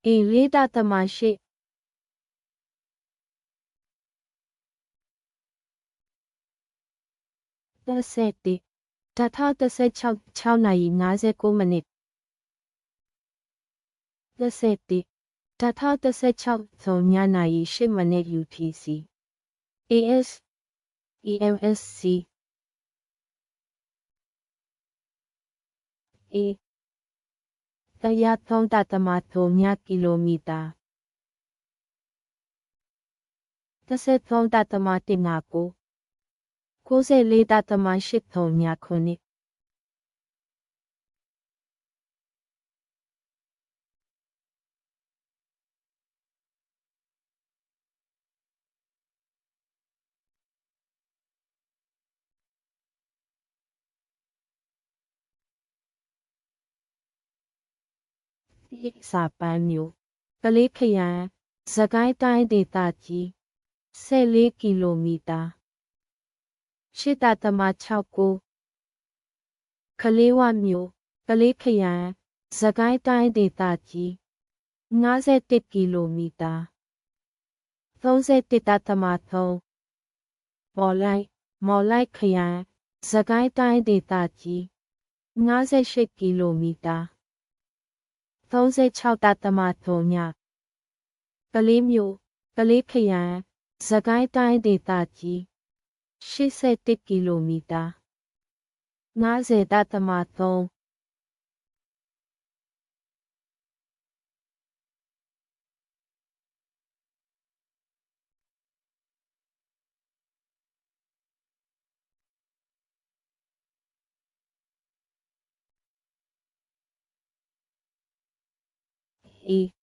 A 4.8 17 6 nayi 59 minute 17 6 ညနာရီ8မိနစ် UTC AS EMSC A 103.3 ကီလိုမီတာ13.19 94.8 ခုနှစ်စာပန်းမျိုးကလေးခရိုင်စကိုင်းတိုင်းဒေသကြီး14ကီလိုမီတာ8.69ကလေးဝမျိုးကလေးခရိုင်စကိုင်းတိုင်းဒေသကြီး51ကီလိုမီတာ31.3မော်လိုက်ခရိုင်စကိုင်းတိုင်းဒေသကြီး58ကီလိုမီတာ36.3ညကလေးမျိုးကလေးခရိုင်စကိုင်းတိုင်းဒေသကြီး81ကီလိုမီတာ50.3E